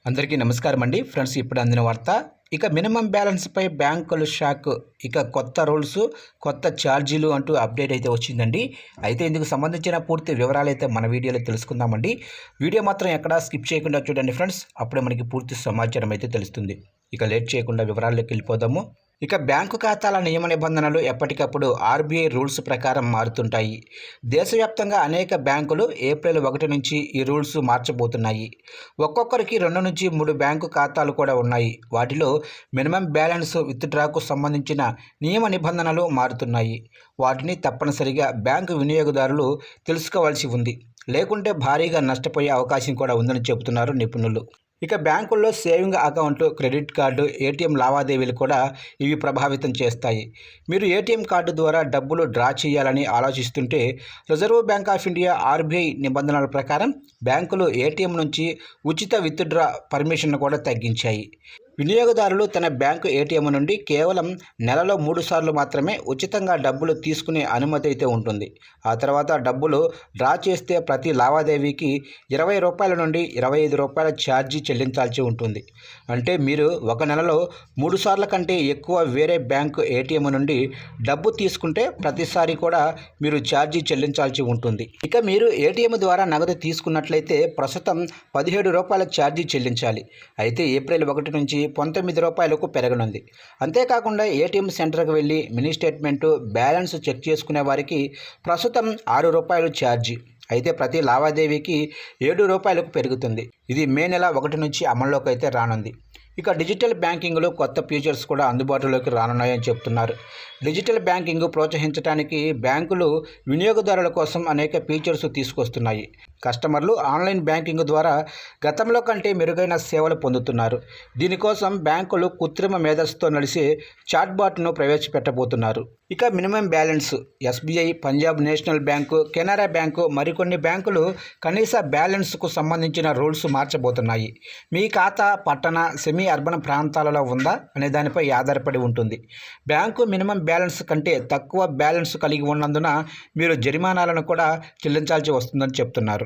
అందరికీ నమస్కారం అండి ఫ్రెండ్స్. ఇప్పుడు అందిన వార్త, ఇక మినిమం బ్యాలెన్స్పై బ్యాంకులు షాక్. ఇక కొత్త రూల్స్, కొత్త ఛార్జీలు అంటూ అప్డేట్ అయితే వచ్చిందండి. అయితే ఇందుకు సంబంధించిన పూర్తి వివరాలు అయితే మన వీడియోలో తెలుసుకుందామండి. వీడియో మాత్రం ఎక్కడా స్కిప్ చేయకుండా చూడండి ఫ్రెండ్స్, అప్పుడే మనకి పూర్తి సమాచారం అయితే తెలుస్తుంది. ఇక లేట్ చేయకుండా వివరాల్లోకి వెళ్ళిపోదాము. ఇక బ్యాంకు ఖాతాల నియమ నిబంధనలు ఎప్పటికప్పుడు ఆర్బీఐ రూల్స్ ప్రకారం మారుతుంటాయి. దేశవ్యాప్తంగా అనేక బ్యాంకులు ఏప్రిల్ 1 నుంచి ఈ రూల్స్ మార్చబోతున్నాయి. ఒక్కొక్కరికి 2 నుంచి 3 బ్యాంకు ఖాతాలు కూడా ఉన్నాయి. వాటిలో మినిమం బ్యాలెన్స్ విత్డ్రాకు సంబంధించిన నియమ నిబంధనలు మారుతున్నాయి. వాటిని తప్పనిసరిగా బ్యాంకు వినియోగదారులు తెలుసుకోవాల్సి ఉంది. లేకుంటే భారీగా నష్టపోయే అవకాశం కూడా ఉందని చెబుతున్నారు నిపుణులు. ఇక బ్యాంకుల్లో saving account, credit card, ATM లావాదేవీలు కూడా ఇవి ప్రభావితం చేస్తాయి. మీరు ఏటీఎం కార్డు ద్వారా డబ్బులు డ్రా చేయాలని ఆలోచిస్తుంటే reserve bank of India RBI నిబంధనల ప్రకారం బ్యాంకులు ఏటీఎం నుంచి ఉచిత విత్డ్రా పర్మిషన్ కూడా తగ్గించాయి. వినియోగదారులు తన బ్యాంకు ఏటీఎం నుండి కేవలం నెలలో 3 సార్లు మాత్రమే ఉచితంగా డబ్బులు తీసుకునే అనుమతి అయితే ఉంటుంది. ఆ తర్వాత డబ్బులు డ్రా చేస్తే ప్రతి లావాదేవీకి ₹20 నుండి ₹25 ఛార్జీ చెల్లించాల్సి ఉంటుంది. అంటే మీరు ఒక నెలలో 3 సార్ల కంటే ఎక్కువ వేరే బ్యాంకు ఏటీఎం నుండి డబ్బు తీసుకుంటే ప్రతిసారి కూడా మీరు ఛార్జీ చెల్లించాల్సి ఉంటుంది. ఇక మీరు ఏటీఎం ద్వారా నగదు తీసుకున్నట్లయితే ప్రస్తుతం ₹17 ఛార్జీ చెల్లించాలి. అయితే ఏప్రిల్ 1 నుంచి ₹19 పెరగనుంది. అంతేకాకుండా ఏటీఎం సెంటర్కి వెళ్ళి మినీ స్టేట్మెంటు, బ్యాలెన్స్ చెక్ చేసుకునే వారికి ప్రస్తుతం ₹6 ఛార్జీ. అయితే ప్రతి లావాదేవీకి ₹7 పెరుగుతుంది. ఇది మే నెల 1 నుంచి అమల్లోకి అయితే రానుంది. ఇక డిజిటల్ బ్యాంకింగ్లో కొత్త ఫీచర్స్ కూడా అందుబాటులోకి రానున్నాయని చెప్తున్నారు. డిజిటల్ బ్యాంకింగ్ ప్రోత్సహించడానికి బ్యాంకులు వినియోగదారుల కోసం అనేక ఫీచర్స్ తీసుకొస్తున్నాయి. కస్టమర్లు ఆన్లైన్ బ్యాంకింగ్ ద్వారా గతంలో కంటే మెరుగైన సేవలు పొందుతున్నారు. దీనికోసం బ్యాంకులు కృత్రిమ మేధస్సుతో నడిచే చాట్బాట్ను ప్రవేశపెట్టబోతున్నారు. ఇక minimum balance, SBI, Punjab national bank, Canara bank, మరికొన్ని బ్యాంకులు కనీస బ్యాలెన్స్కు సంబంధించిన రూల్స్ మార్చబోతున్నాయి. మీ ఖాతా పట్టణ, సెమీ అర్బన్ ప్రాంతాలలో ఉందా అనే దానిపై ఆధారపడి ఉంటుంది. బ్యాంకు మినిమం బ్యాలెన్స్ కంటే తక్కువ బ్యాలెన్స్ కలిగి ఉన్నందున మీరు జరిమానాలను కూడా చెల్లించాల్సి వస్తుందని చెప్తున్నారు.